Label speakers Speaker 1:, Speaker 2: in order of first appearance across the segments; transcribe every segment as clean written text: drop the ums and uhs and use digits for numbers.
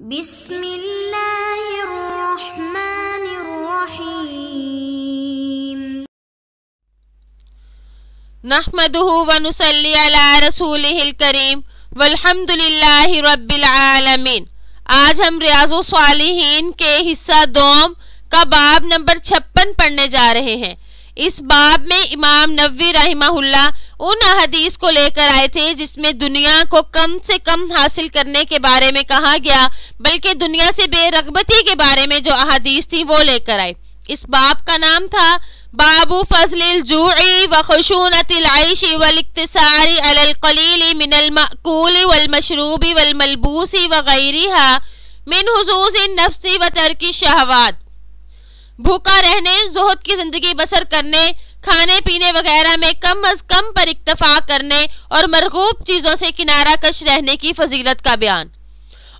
Speaker 1: بسم اللہ الرحمن الرحیم
Speaker 2: نحمدہ ونصلی علی رسولہ الکریم والحمد للہ رب العالمین۔ آج ہم ریاض الصالحین کے حصہ دوم کا باب نمبر 56 پڑھنے جا رہے ہیں۔ اس باب میں امام نووی رحمہ اللہ ان احادیث کو لے کر آئے تھے جس میں دنیا کو کم سے کم حاصل کرنے کے بارے میں کہا گیا، بلکہ دنیا سے بے رغبتی کے بارے میں جو احادیث تھی وہ لے کر آئے۔ اس باب کا نام تھا باب فضل الجوع وخشونۃ العیش والاقتصار علی القلیل من المأکول والمشروب والملبوس وغیرہا من حظوظ النفس وترک الشہوات۔ بھوکا رہنے، زہد کی زندگی بسر کرنے، کھانے پینے وغیرہ میں کم از کم پر اکتفا کرنے اور مرغوب چیزوں سے کنارہ کش رہنے کی فضیلت کا بیان۔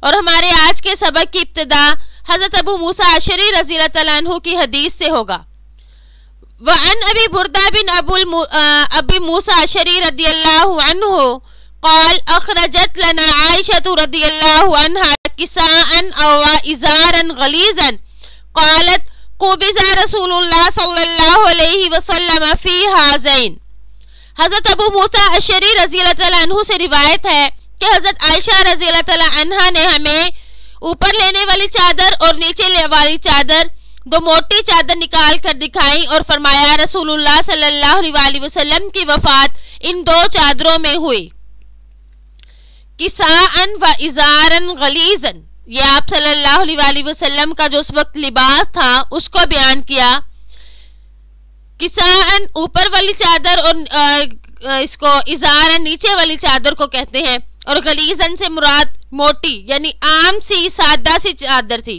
Speaker 2: اور ہمارے آج کے سبق کی ابتدا حضرت ابو موسیٰ اشعری رضی اللہ عنہ کی حدیث سے ہوگا۔ وعن ابی بردہ بن ابی موسیٰ اشعری رضی اللہ عنہ قال اخرجت لنا عائشة رضی اللہ عنہ کساء او ازارا غلیظا قالت قبض رسول اللہ صلی اللہ علیہ وسلم فی ہذین۔ حضرت ابو موسیٰ اشعری رضی اللہ عنہ سے روایت ہے کہ حضرت عائشہ رضی اللہ عنہ نے ہمیں اوپر لینے والی چادر اور نیچے لینے والی چادر، دو موٹی چادر نکال کر دکھائی اور فرمایا رسول اللہ صلی اللہ علیہ وسلم کی وفات ان دو چادروں میں ہوئی۔ کساء و ازارا غلیظا، یہ آپ صلی اللہ علیہ وسلم کا جو اس وقت لباس تھا اس کو بیان کیا۔ کساء اوپر والی چادر اور اس کو ازارا نیچے والی چادر کو کہتے ہیں، اور غلیظاً سے مراد موٹی یعنی عام سی سادہ سی چادر تھی۔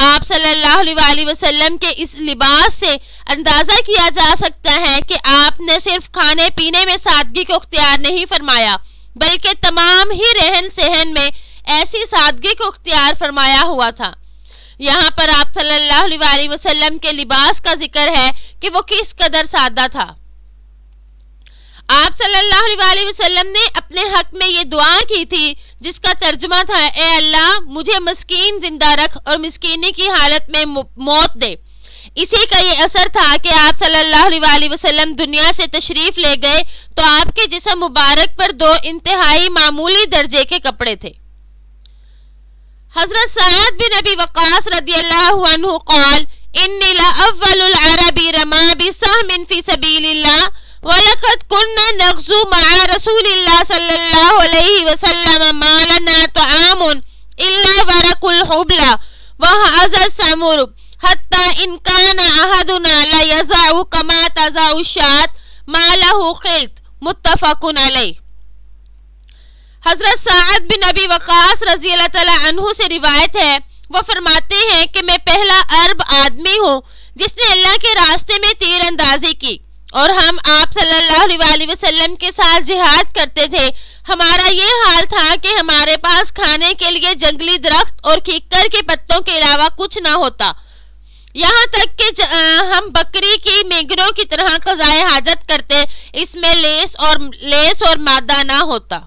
Speaker 2: آپ صلی اللہ علیہ وسلم کے اس لباس سے اندازہ کیا جا سکتا ہے کہ آپ نے صرف کھانے پینے میں سادگی کو اختیار نہیں فرمایا بلکہ تمام ہی رہن سہن میں ایسی سادگی کو اختیار فرمایا ہوا تھا۔ یہاں پر آپ صلی اللہ علیہ وسلم کے لباس کا ذکر ہے کہ وہ کس قدر سادہ تھا۔ آپ صلی اللہ علیہ وسلم نے اپنے حق میں یہ دعا کی تھی جس کا ترجمہ تھا اے اللہ مجھے مسکین زندہ رکھ اور مسکینی کی حالت میں موت دے۔ اسی کا یہ اثر تھا کہ آپ صلی اللہ علیہ وسلم دنیا سے تشریف لے گئے تو آپ کے جسم مبارک پر دو انتہائی معمولی درجے کے کپڑے تھے۔ حضرت سعد بن ابی وقاص رضی اللہ عنہ قال انی لأول العرب رما بسهم فی سبیل اللہ وَلَقَدْ كُنَّا نَغْزُو مَعَ رَسُولِ اللَّهِ صَلَّى اللَّهُ عَلَيْهِ وَسَلَّمَ مَا لَنَا طَعَامٌ إِلَّا وَرَقُ الْحُبْلَ وَهَذَا السَّمُرُ حَتَّى إِنْ كَانَ أَحَدُنَا لَيَزَعُ كَمَا تَزَعُ الشَّاةُ مَا لَهُ خِلْطٌ متفق علیہ۔ حضرت سعد بن ابی وقاص رضی اللہ عنہ سے روایت ہے، وہ فرماتے ہیں کہ میں پہلا عرب آدمی ہوں جس نے اللہ کے راستے میں تیر اندازی کی، اور ہم آپ صلی اللہ علیہ وسلم کے ساتھ جہاد کرتے تھے۔ ہمارا یہ حال تھا کہ ہمارے پاس کھانے کے لیے جنگلی درخت اور کیکر کے پتوں کے علاوہ کچھ نہ ہوتا، یہاں تک کہ ہم بکری کی مینگروں کی طرح قضائے حاجت کرتے، اس میں لیس اور مادہ نہ ہوتا۔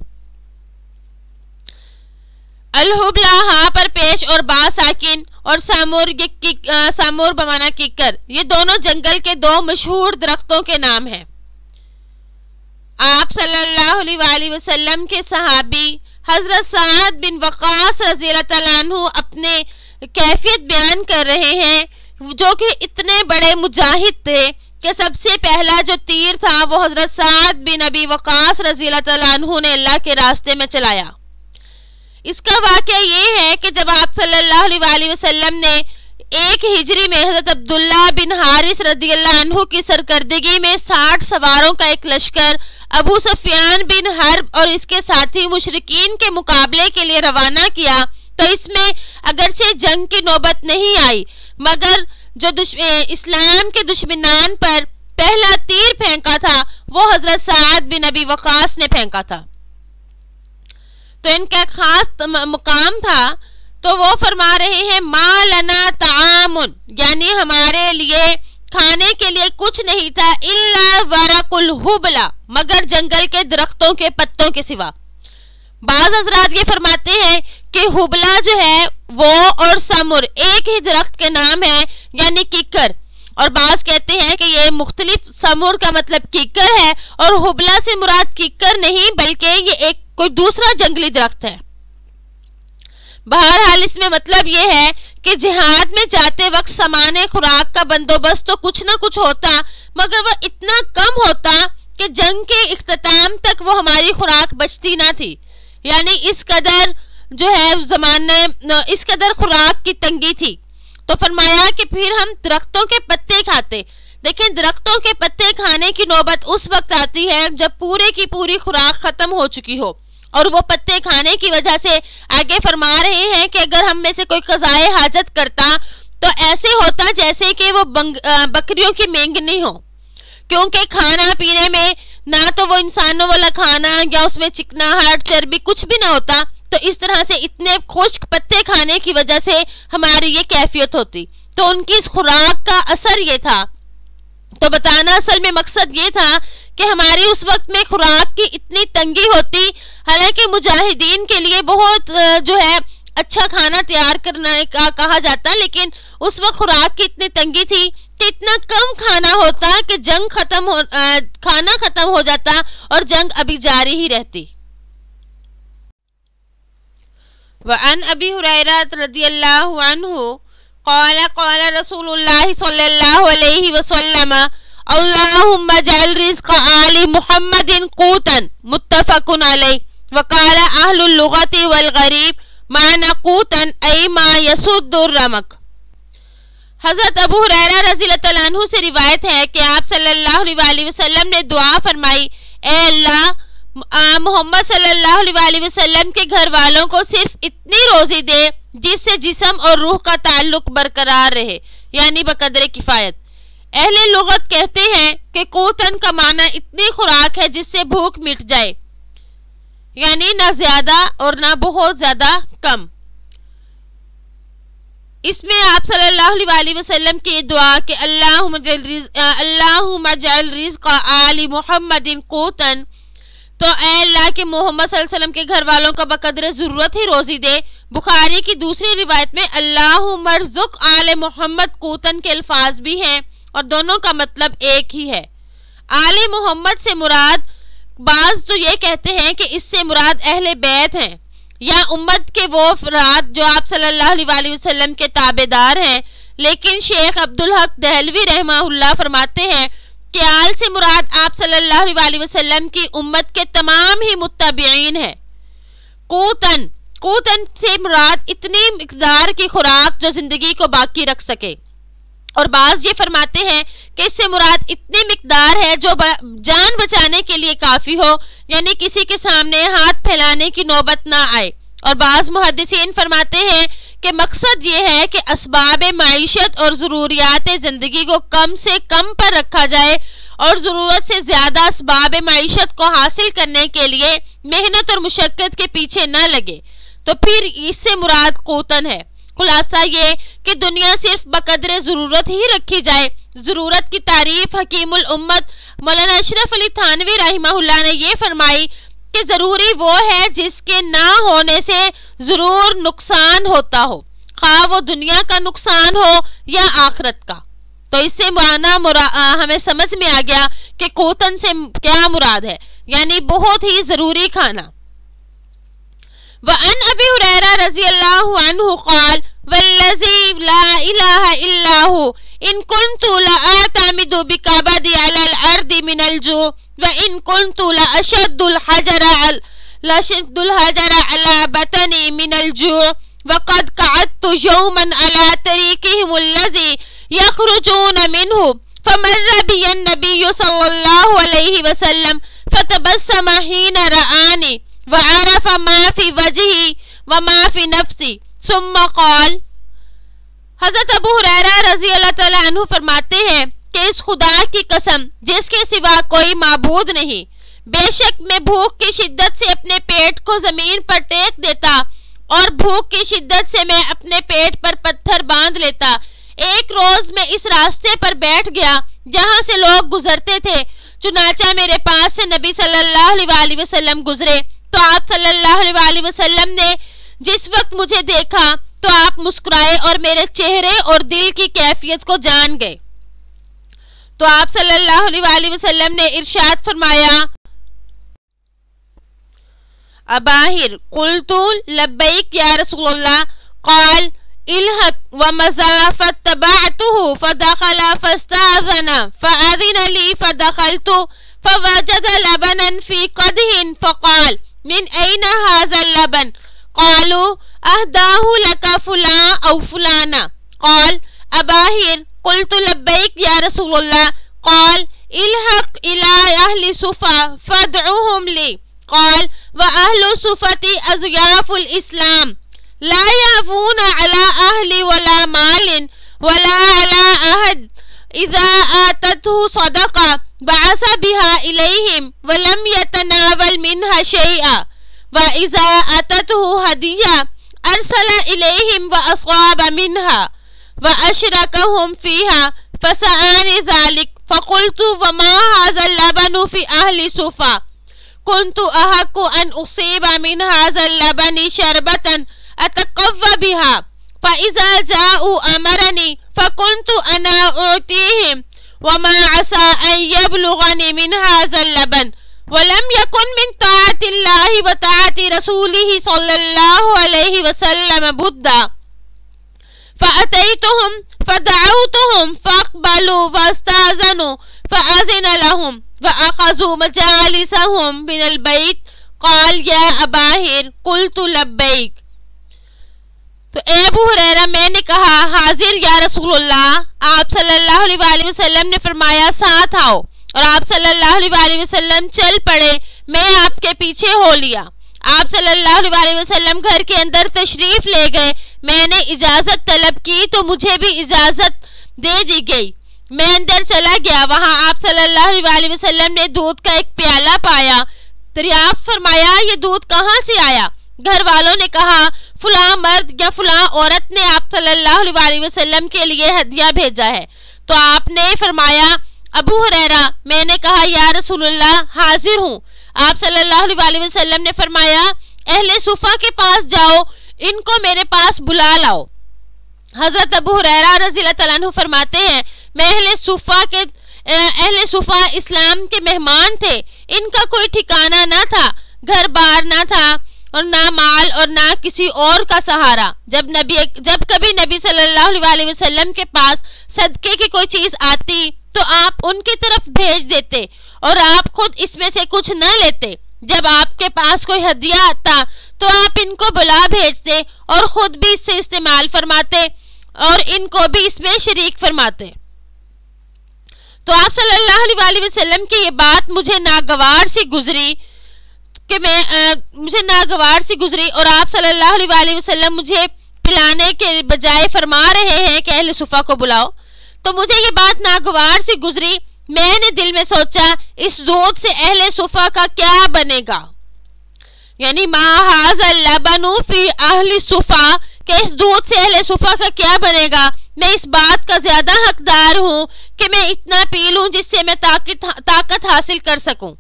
Speaker 2: الحبلہ ہاں پر پیش اور با ساکن اور سامور بمانا کیکر، یہ دونوں جنگل کے دو مشہور درختوں کے نام ہیں۔ آپ صلی اللہ علیہ وسلم کے صحابی حضرت سعد بن وقاص رضی اللہ عنہ اپنے کیفیت بیان کر رہے ہیں جو کہ اتنے بڑے مجاہد تھے کہ سب سے پہلا جو تیر تھا وہ حضرت سعد بن ابی وقاص رضی اللہ عنہ نے اللہ کے راستے میں چلایا۔ اس کا واقعہ یہ ہے کہ جب آپ صلی اللہ علیہ وسلم نے 1 ہجری میں حضرت عبداللہ بن حارث رضی اللہ عنہ کی سرکردگی میں 60 سواروں کا ایک لشکر ابو سفیان بن حرب اور اس کے ساتھی مشرکین کے مقابلے کے لیے روانہ کیا تو اس میں اگرچہ جنگ کی نوبت نہیں آئی مگر جو اسلام کے دشمنان پر پہلا تیر پھینکا تھا وہ حضرت سعد بن ابی وقاص نے پھینکا تھا، تو ان کا خاص مقام تھا۔ تو وہ فرما رہے ہیں ما لنا طعام، یعنی ہمارے لیے کھانے کے لیے کچھ نہیں تھا الا ورق الحبل، مگر جنگل کے درختوں کے پتوں کے سوا۔ بعض حضرات یہ فرماتے ہیں کہ حبلہ جو ہے وہ اور سمر ایک ہی درخت کے نام ہے، یعنی کیکر، اور بعض کہتے ہیں کہ یہ مختلف، سمر کا مطلب کیکر ہے اور حبلہ سے مراد کیکر نہیں بلکہ یہ ایک کوئی دوسرا جنگلی درخت ہے۔ بہرحال اس میں مطلب یہ ہے کہ جہاد میں جاتے وقت سامان خوراک کا بندوبست تو کچھ نہ کچھ ہوتا، مگر وہ اتنا کم ہوتا کہ جنگ کے اختتام تک وہ ہماری خوراک بچتی نہ تھی، یعنی اس قدر جو ہے زمانے اس قدر خوراک کی تنگی تھی۔ تو فرمایا کہ پھر ہم درختوں کے پتے کھاتے۔ دیکھیں درختوں کے پتے کھانے کی نوبت اس وقت آتی ہے جب پورے کی پوری خوراک ختم ہو چکی ہو، اور وہ پتے کھانے کی وجہ سے آگے فرما رہے ہیں کہ اگر ہم میں سے کوئی قضائے حاجت کرتا تو ایسے ہوتا جیسے کہ وہ بکریوں کی مینگنی ہو، کیونکہ کھانا پینے میں نہ تو وہ انسانوں والا کھانا یا اس میں چکناہٹ چربی کچھ بھی نہ ہوتا، تو اس طرح سے اتنے خشک پتے کھانے کی وجہ سے ہماری یہ کیفیت ہوتی۔ تو ان کی اس خوراک کا اثر یہ تھا۔ تو بتانا اصل میں مقصد یہ تھا کہ ہماری اس وقت میں خوراک کی اتنی تنگی ہوتی، حالانکہ مجاہدین کے لیے بہت جو ہے اچھا کھانا تیار کرنے کا کہا جاتا، لیکن اس وقت خوراک کی اتنی تنگی تھی کہ اتنا کم کھانا ہوتا کہ کھانا ختم ہو جاتا اور جنگ ابھی جاری ہی رہتی۔ وعن ابی ہریرہ رضی اللہ عنہ قال قال رسول اللہ صلی اللہ علیہ وسلم اللہم اجعل رزق آل محمد قوتا متفق علیہ وقال اہل اللغت والغریب معنی قوتا ای ما یسد الرمق۔ حضرت ابو ہریرہ رضی اللہ عنہ سے روایت ہے کہ آپ صلی اللہ علیہ وسلم نے دعا فرمائی، اے اللہ محمد صلی اللہ علیہ وسلم کے گھر والوں کو صرف اتنی روزی دے جس سے جسم اور روح کا تعلق برقرار رہے، یعنی بقدر کفایت۔ اہل لغت کہتے ہیں کہ قوتن کا معنی اتنی خوراک ہے جس سے بھوک مٹ جائے، یعنی نہ زیادہ اور نہ بہت زیادہ کم۔ اس میں آپ صلی اللہ علیہ وسلم کی دعا کہ اللہم اجعل رزق آل محمد قوتن، تو اے اللہ کے محمد صلی اللہ علیہ وسلم کے گھر والوں کا بقدر ضرورت ہی روزی دے۔ بخاری کی دوسری روایت میں اللہم ارزق آل محمد قوتن کے الفاظ بھی ہیں اور دونوں کا مطلب ایک ہی ہے۔ آل محمد سے مراد، بعض تو یہ کہتے ہیں کہ اس سے مراد اہل بیت ہیں یا امت کے وہ افراد جو آپ صلی اللہ علیہ وسلم کے تابع دار ہیں، لیکن شیخ عبدالحق دہلوی رحمہ اللہ فرماتے ہیں کہ آل سے مراد آپ صلی اللہ علیہ وسلم کی امت کے تمام ہی متبعین ہیں۔ قوتن سے مراد اتنی مقدار کی خوراک جو زندگی کو باقی رکھ سکے، اور بعض یہ فرماتے ہیں کہ اس سے مراد اتنی مقدار ہے جو جان بچانے کے لیے کافی ہو، یعنی کسی کے سامنے ہاتھ پھیلانے کی نوبت نہ آئے۔ اور بعض محدثین فرماتے ہیں کہ مقصد یہ ہے کہ اسباب معیشت اور ضروریات زندگی کو کم سے کم پر رکھا جائے اور ضرورت سے زیادہ اسباب معیشت کو حاصل کرنے کے لیے محنت اور مشقت کے پیچھے نہ لگے، تو پھر اس سے مراد قوتن ہے۔ خلاصہ یہ کہ دنیا صرف بقدر ضرورت ہی رکھی جائے۔ ضرورت کی تعریف حکیم الامت مولانا اشرف علی تھانوی رحمہ اللہ نے یہ فرمائی کہ ضروری وہ ہے جس کے نہ ہونے سے ضرور نقصان ہوتا ہو، خواہ وہ دنیا کا نقصان ہو یا آخرت کا۔ تو اس سے ہمیں سمجھ میں آ گیا کہ قوتن سے کیا مراد ہے، یعنی بہت ہی ضروری کھانا۔ وعن ابی ہریرہ رضی اللہ عنہ قال والذی لا الہ الا هو ان كنت لأعتمد بكبدي على الارض من الجوع وان كنت لأشد الحجر على بطني من الجوع وقد قعدت يوما على طريقهم الذي يخرجون منه فمر بي النبي صلى الله عليه وسلم فتبسم حين رآني وعرف ما في وجهي وما في نفسي ثم قال۔ حضرت ابو ہریرہ رضی اللہ تعالیٰ عنہ فرماتے ہیں کہ اس خدا کی قسم جس کے سوا کوئی معبود نہیں، بے شک میں بھوک کی شدت سے اپنے پیٹ کو زمین پر ٹیک دیتا اور بھوک کی شدت سے میں اپنے پیٹ پر پتھر باندھ لیتا۔ ایک روز میں اس راستے پر بیٹھ گیا جہاں سے لوگ گزرتے تھے، چنانچہ میرے پاس سے نبی صلی اللہ علیہ وسلم گزرے، تو آپ صلی اللہ علیہ وسلم نے جس وقت مجھے دیکھا تو آپ مسکرائے اور میرے چہرے اور دل کی کیفیت کو جان گئے۔ تو آپ صلی اللہ علیہ وآلہ وسلم نے ارشاد فرمایا، اباہر قلت لبیک یا رسول اللہ، قال الحق ومزا فاتبعته فدخل فاستأذن فأذن لي فدخلت فوجد لبنا في قدح فقال من أين هذا اللبن؟ قالوا أهداه لك فلان أو فلانا۔ قال اباہر قلت لبیک یا رسول اللہ، قال الحق إلى أهل صفا فادعوهم لي۔ قال وأهل صفة أضياف الإسلام لا يعفون على أهل ولا مال ولا على أحد، إذا آتته صدقة بعث بها إليهم ولم يتناول منها شيئا، وإذا آتته هدية أرسل إليهم وأصاب منها وأشركهم فيها، فسألني ذلك فقلت وما هذا اللبن في أهل صفا؟ كنت أحق أن أصيب من هذا اللبن شربة أتقوى بها، فإذا جاءوا أمرني فكنت أنا أعطيهم، وما عسى أن يبلغني من هذا اللبن، ولم يكن من طاعة الله وطاعة رسوله صلى الله عليه وسلم بدا، فأتيتهم فدعوتهم فأقبلوا واستأذنوا فأذن لهم وأخذوا مجالسهم من البيت۔ قال يا اباہر قلت لبیک۔ تو اے ابو ہریرہ میں نے کہا حاضر یا رسول اللہ۔ آپ صلی اللہ علیہ وآلہ وسلم نے فرمایا ساتھ آؤ، اور آپ صلی اللہ علیہ وآلہ وسلم چل پڑے، میں آپ کے پیچھے ہو لیا۔ آپ صلی اللہ علیہ وآلہ وسلم گھر کے اندر تشریف لے گئے، میں نے اجازت طلب کی تو مجھے بھی اجازت دے دی گئی، میں اندر چلا گیا۔ وہاں آپ صلی اللہ علیہ وآلہ وسلم نے دودھ کا ایک پیالہ پایا، دریافت فرمایا یہ دودھ کہاں سے آیا؟ گھر والوں نے کہا فلاں مرد یا فلاں عورت نے آپ صلی اللہ علیہ وآلہ وسلم کے لیے ہدیہ بھیجا ہے۔ تو آپ نے فرمایا ابو ہریرہ، میں نے کہا یا رسول اللہ حاضر ہوں۔ آپ صلی اللہ علیہ وآلہ وسلم نے فرمایا اہل صفا کے پاس جاؤ، ان کو میرے پاس بلا لاؤ۔ حضرت ابو ہریرہ رضی اللہ تعالیٰ عنہ فرماتے ہیں میں اہل صفا اسلام کے مہمان تھے، ان کا کوئی ٹھکانہ نہ تھا، گھر بار نہ تھا، اور نہ مال اور نہ کسی اور کا سہارا۔ جب کبھی نبی صلی اللہ علیہ وآلہ وسلم کے پاس صدقے کی کوئی چیز آتی تو آپ ان کی طرف بھیج دیتے اور آپ خود اس میں سے کچھ نہ لیتے۔ جب آپ کے پاس کوئی ہدیہ آتا تو آپ ان کو بلا بھیجتے اور خود بھی اس سے استعمال فرماتے اور ان کو بھی اس میں شریک فرماتے۔ تو آپ صلی اللہ علیہ وآلہ وسلم کی یہ بات مجھے ناگوار سی گزری اور آپ صلی اللہ علیہ وآلہ وسلم مجھے پلانے کے بجائے فرما رہے ہیں کہ اہل صفا کو بلاؤ، تو مجھے یہ بات ناگوار سی گزری۔ میں نے دل میں سوچا اس دودھ سے اہل صفا کا کیا بنے گا، یعنی ما ھذا اللبن فی اہل صفا، کہ اس دودھ سے اہل صفا کا کیا بنے گا۔ میں اس بات کا زیادہ حقدار ہوں کہ میں اتنا پی لوں جس سے میں طاقت حاصل کر سکوں۔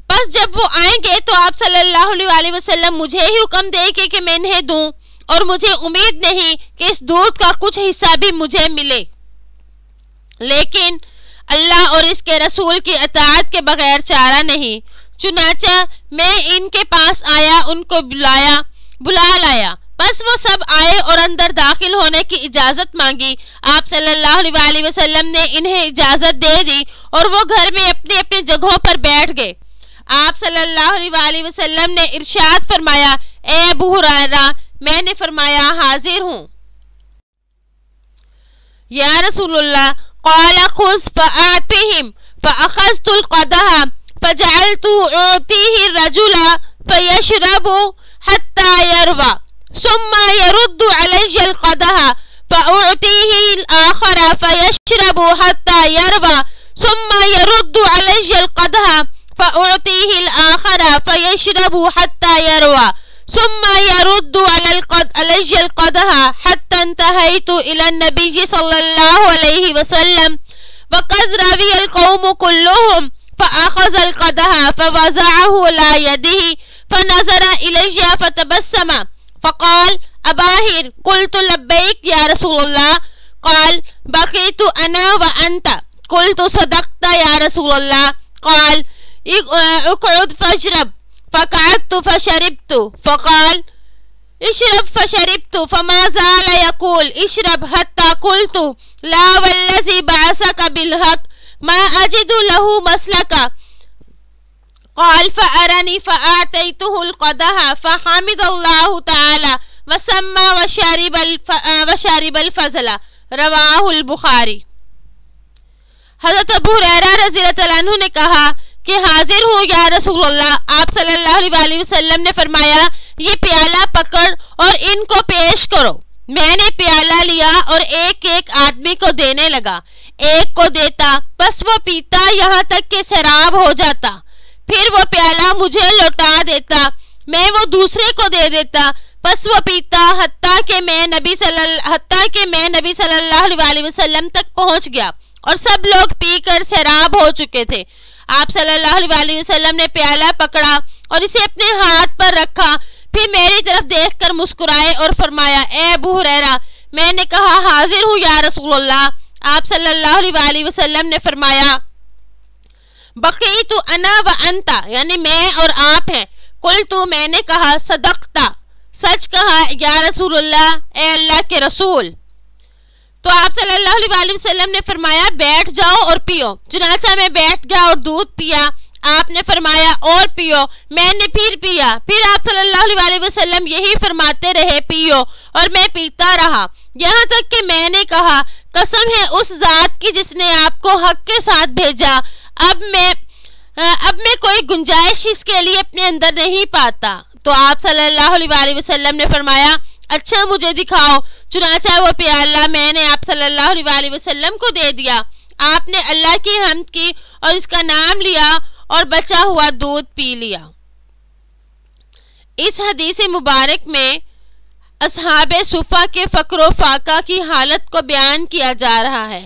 Speaker 2: بس جب وہ آئیں گے تو آپ صلی اللہ علیہ وآلہ وسلم مجھے ہی حکم دے گے کہ میں انہیں دوں، اور مجھے امید نہیں کہ اس دودھ کا کچھ حصہ بھی مجھے ملے، لیکن اللہ اور اس کے رسول کی اطاعت کے بغیر چارہ نہیں۔ چنانچہ میں ان کے پاس آیا، ان کو بلا لایا، بس وہ سب آئے اور اندر داخل ہونے کی اجازت مانگی۔ آپ صلی اللہ علیہ وآلہ وسلم نے انہیں اجازت دے دی اور وہ گھر میں اپنی اپنی جگہوں پر بیٹھ گئے۔ آپ صلی اللہ علیہ وآلہ وسلم نے ارشاد فرمایا اے ابو ہریرہ، میں نے فرمایا حاضر ہوں۔ یا رسول اللہ، قال خذ فآتهم فأخذت القدح فجعلت أعطيه الرجل فيشرب حتى يروى ثم يرد علي القدح فأعطيه الآخر فيشرب حتى يروى ثم يرد علي القدح فأعطيه الآخر فيشرب حتى يروى ثم يرد علي القدح حتى انتهيت إلى النبي صلى الله عليه وسلم وقد روي القوم كلهم فأخذ القدح فوضعه على يده فنظر إلي فتبسم فقال أباهر قلت لبيك يا رسول الله قال بقيت أنا وأنت قلت صدقت يا رسول الله قال اقعد فاشرب فقعدت فشربت فقال اشرب فشربت فما زال يقول اشرب حتى قلت لا والذي بعثك بالحق ما أجد له مسلكا قال فأرني فأعطيته القدح فحمد الله تعالى وسمى وشرب الفضل رواہ البخاری۔ حضرت ابو ہریرہ رضی اللہ عنہ نے کہا کہ حاضر ہوں یا رسول اللہ۔ آپ صلی اللہ علیہ وسلم نے فرمایا یہ پیالہ پکڑ اور ان کو پیش کرو۔ میں نے پیالہ لیا اور ایک ایک آدمی کو دینے لگا، ایک کو دیتا بس وہ پیتا یہاں تک کہ سیراب ہو جاتا، پھر وہ پیالہ مجھے لوٹا دیتا، میں وہ دوسرے کو دے دیتا، بس وہ پیتا حتیٰ کہ میں نبی صلی اللہ علیہ وسلم تک پہنچ گیا اور سب لوگ پی کر سیراب ہو چکے تھے۔ آپ صلی اللہ علیہ وسلم نے پیالہ پکڑا اور اسے اپنے ہاتھ پر رکھا، پھر میری طرف دیکھ کر مسکرائے اور فرمایا اے ابو ہریرہ، میں نے کہا حاضر ہوں یا رسول اللہ۔ آپ صلی اللہ علیہ وسلم نے فرمایا بقیت انا و انتا، یعنی میں اور آپ ہیں۔ قلت، میں نے کہا صدقتا، سچ کہا یا رسول اللہ، اے اللہ کے رسول۔ تو آپ صلی اللہ علیہ وسلم نے فرمایا بیٹھ جاؤ اور پیو۔ چنانچہ میں بیٹھ گیا اور دودھ پیا۔ آپ نے فرمایا اور پیو، میں نے پھر پیا، پھر آپ صلی اللہ علیہ وسلم یہی فرماتے رہے پیو، اور میں پیتا رہا یہاں تک کہ میں نے کہا قسم ہے اس ذات کی جس نے آپ کو حق کے ساتھ بھیجا، اب میں کوئی گنجائش اس کے لیے اپنے اندر نہیں پاتا۔ تو آپ صلی اللہ علیہ وسلم نے فرمایا اچھا مجھے دکھاؤ۔ چنانچہ وہ پیالہ میں نے آپ صلی اللہ علیہ وسلم کو دے دیا۔ آپ نے اللہ کی حمد کی اور اس کا نام لیا اور بچا ہوا دودھ پی لیا۔ اس حدیث مبارک میں اصحاب صفہ کے فقر و فاقہ کی حالت کو بیان کیا جا رہا ہے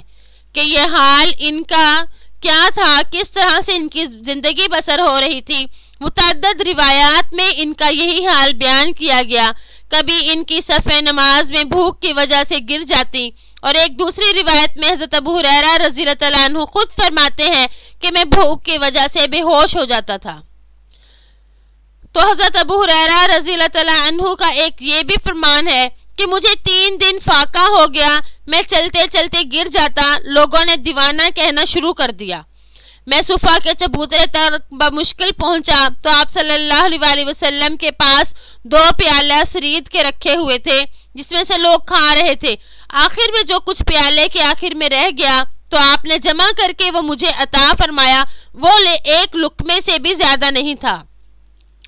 Speaker 2: کہ یہ حال ان کا کیا تھا، کس طرح سے ان کی زندگی بسر ہو رہی تھی۔ متعدد روایات میں ان کا یہی حال بیان کیا گیا۔ کبھی ان کی صفحہ نماز میں بھوک کی وجہ سے گر جاتی، اور ایک دوسری روایت میں حضرت ابو ہریرہ رضی اللہ عنہ خود فرماتے ہیں کہ میں بھوک کی وجہ سے بے ہوش ہو جاتا تھا۔ تو حضرت ابو ہریرہ رضی اللہ عنہ کا ایک یہ بھی فرمان ہے کہ مجھے 3 دن فاقہ ہو گیا، میں چلتے چلتے گر جاتا، لوگوں نے دیوانہ کہنا شروع کر دیا۔ میں صفا کے چبوترے تک بمشکل پہنچا تو آپ صلی اللہ علیہ وسلم کے پاس 2 پیالہ سرید کے رکھے ہوئے تھے جس میں سے لوگ کھا رہے تھے۔ آخر میں جو کچھ پیالے کے آخر میں رہ گیا تو آپ نے جمع کر کے وہ مجھے عطا فرمایا، وہ ایک لقمے سے بھی زیادہ نہیں تھا،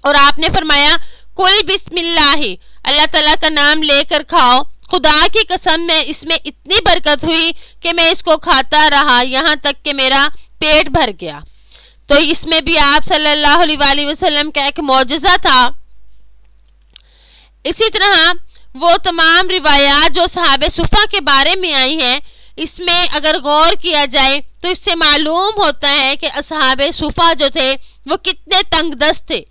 Speaker 2: اور آپ نے فرمایا کل بسم اللہ، اللہ تعالیٰ کا نام لے کر کھاؤ، خدا کی قسم میں اس میں اتنی برکت ہوئی کہ میں اس کو کھاتا رہا یہاں تک کہ میرا پیٹ بھر گیا۔ تو اس میں بھی آپ صلی اللہ علیہ وسلم کا ایک معجزہ تھا۔ اسی طرح وہ تمام روایات جو صحابہ صفہ کے بارے میں آئی ہیں، اس میں اگر غور کیا جائے تو اس سے معلوم ہوتا ہے کہ اصحاب صفہ جو تھے وہ کتنے تنگ دست تھے،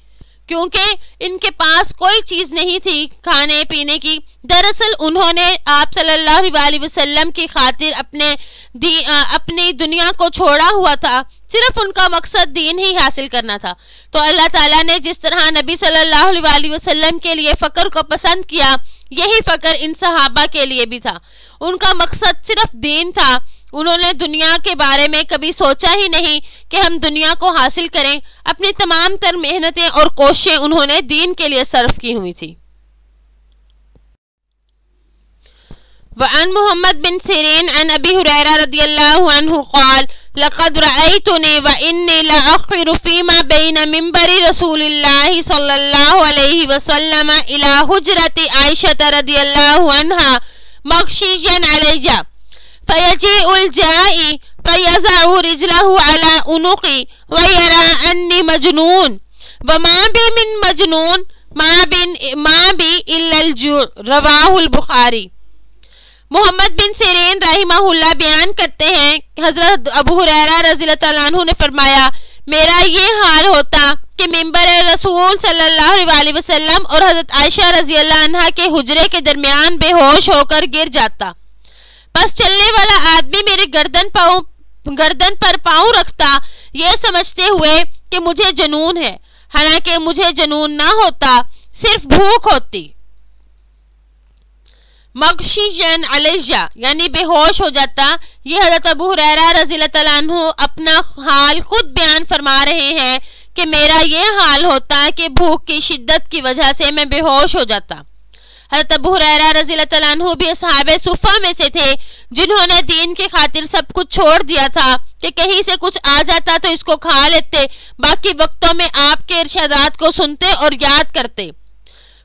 Speaker 2: کیونکہ ان کے پاس کوئی چیز نہیں تھی کھانے پینے کی۔ دراصل انہوں نے آپ صلی اللہ علیہ وسلم کی خاطر اپنی دنیا کو چھوڑا ہوا تھا، صرف ان کا مقصد دین ہی حاصل کرنا تھا۔ تو اللہ تعالیٰ نے جس طرح نبی صلی اللہ علیہ وسلم کے لیے فقر کو پسند کیا، یہی فقر ان صحابہ کے لیے بھی تھا۔ ان کا مقصد صرف دین تھا، انہوں نے دنیا کے بارے میں کبھی سوچا ہی نہیں کہ ہم دنیا کو حاصل کریں۔ اپنی تمام تر محنتیں اور کوششیں انہوں نے دین کے لیے صرف کی ہوئی تھی۔ وعن محمد بن سیرین عن ابی ہریرہ رضی اللہ عنہ قال لقد رأيتني وإني لأخر فيما بين منبر رسول الله صلى الله عليه وسلم إلى حجرة عائشة رضي الله عنها مغشيا علي فيجيء الجائي فيضع رجله على عنقي ويرى أني مجنون وما بي من مجنون ما بي إلا الجوع رواہ البخاری۔ محمد بن سیرین رحمہ اللہ بیان کرتے ہیں حضرت ابو ہریرہ رضی اللہ عنہ نے فرمایا میرا یہ حال ہوتا کہ منبر رسول صلی اللہ علیہ وسلم اور حضرت عائشہ رضی اللہ عنہا کے حجرے کے درمیان بے ہوش ہو کر گر جاتا. بس چلنے والا آدمی میری گردن پر پاؤں رکھتا، یہ سمجھتے ہوئے کہ مجھے جنون ہے، حالانکہ مجھے جنون نہ ہوتا، صرف بھوک ہوتی. مغشیًا علیہ یعنی بے ہوش ہو جاتا. یہ حضرت ابو ہریرہ رضی اللہ تعالیٰ عنہ اپنا حال خود بیان فرما رہے ہیں کہ میرا یہ حال ہوتا کہ بھوک کی شدت کی وجہ سے میں بے ہوش ہو جاتا. حضرت ابو ہریرہ رضی اللہ تعالیٰ عنہ بھی اصحاب صفہ میں سے تھے جنہوں نے دین کی خاطر سب کچھ چھوڑ دیا تھا کہ کہیں سے کچھ آ جاتا تو اس کو کھا لیتے، باقی وقتوں میں آپ کے ارشادات کو سنتے اور یاد کرتے.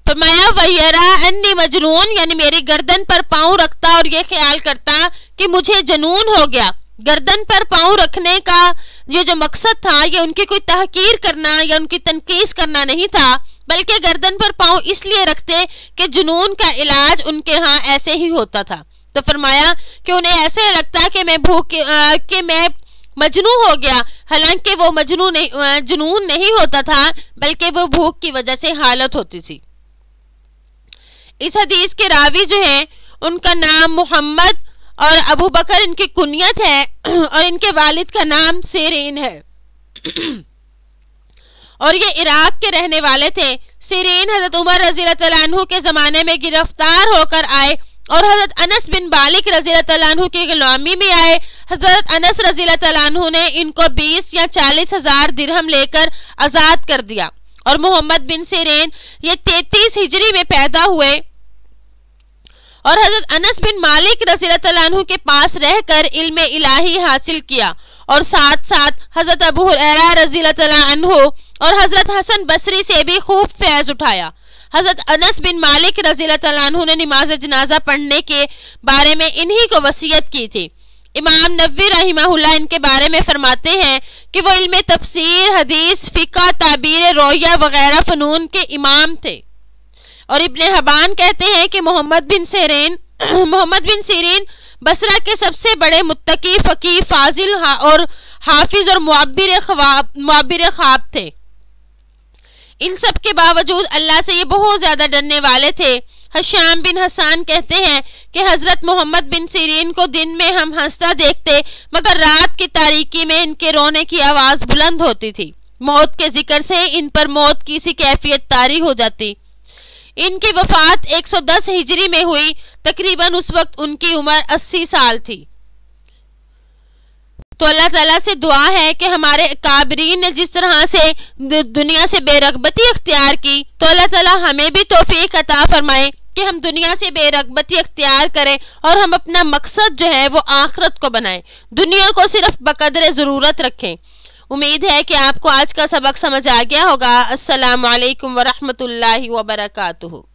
Speaker 2: فرمایا وَيَرَا أَنِّي مَجْنُونَ یعنی میری گردن پر پاؤں رکھتا اور یہ خیال کرتا کہ مجھے جنون ہو گیا. گردن پر پاؤں رکھنے کا یہ جو مقصد تھا یہ ان کی کوئی تحقیر کرنا یا ان کی تنقیص کرنا نہیں تھا، بلکہ گردن پر پاؤں اس لیے رکھتے کہ جنون کا علاج ان کے ہاں ایسے ہی ہوتا تھا. تو فرمایا کہ انہیں ایسے لگتا کہ میں مجنون ہو گیا، حالانکہ وہ جنون نہیں ہوتا تھا بلکہ وہ بھوک کی وجہ سے حالت ہوتی تھی. اس حدیث کے راوی جو ہیں ان کا نام محمد اور ابو بکر ان کی کنیت ہے اور ان کے والد کا نام سیرین ہے اور یہ عراق کے رہنے والے تھے. سیرین حضرت عمر رضی اللہ تعالیٰ عنہ کے زمانے میں گرفتار ہو کر آئے اور حضرت انس بن مالک رضی اللہ تعالیٰ عنہ کی غلامی میں آئے. حضرت انس رضی اللہ تعالیٰ عنہ نے ان کو 20 یا 40 ہزار درہم لے کر آزاد کر دیا. اور محمد بن سیرین یہ 33 ہجری میں پیدا ہوئے اور حضرت انس بن مالک رضی اللہ تعالیٰ عنہ کے پاس رہ کر علم الہی حاصل کیا اور ساتھ ساتھ حضرت ابو ہریرہ رضی اللہ تعالیٰ عنہ اور حضرت حسن بصری سے بھی خوب فیض اٹھایا. حضرت انس بن مالک رضی اللہ تعالیٰ عنہ نے نماز جنازہ پڑھنے کے بارے میں انہی کو وصیت کی تھی. امام نووی رحمہ اللہ ان کے بارے میں فرماتے ہیں کہ وہ علم تفسیر، حدیث، فقہ، تعبیر رویہ وغیرہ فنون کے امام تھے. اور ابن حبان کہتے ہیں کہ محمد بن سیرین بصرہ کے سب سے بڑے متقی، فقیہ، فاضل اور حافظ اور معبر خواب تھے. ان سب کے باوجود اللہ سے یہ بہت زیادہ ڈرنے والے تھے. حشام بن حسان کہتے ہیں کہ حضرت محمد بن سیرین کو دن میں ہم ہنستا دیکھتے مگر رات کی تاریکی میں ان کے رونے کی آواز بلند ہوتی تھی. موت کے ذکر سے ان پر موت کی سی کیفیت طاری ہو جاتی. ان کی وفات 110 ہجری میں ہوئی. تقریباً اس وقت ان کی عمر 80 سال تھی. تو اللہ تعالیٰ سے دعا ہے کہ ہمارے اکابرین نے جس طرح سے دنیا سے بے رغبتی اختیار کی تو اللہ تعالیٰ ہمیں بھی توفیق عطا فرمائے کہ ہم دنیا سے بے رغبتی اختیار کریں اور ہم اپنا مقصد جو ہے وہ آخرت کو بنائیں، دنیا کو صرف بقدر ضرورت رکھیں. امید ہے کہ آپ کو آج کا سبق سمجھ آ گیا ہوگا. السلام علیکم ورحمۃ اللہ وبرکاتہ.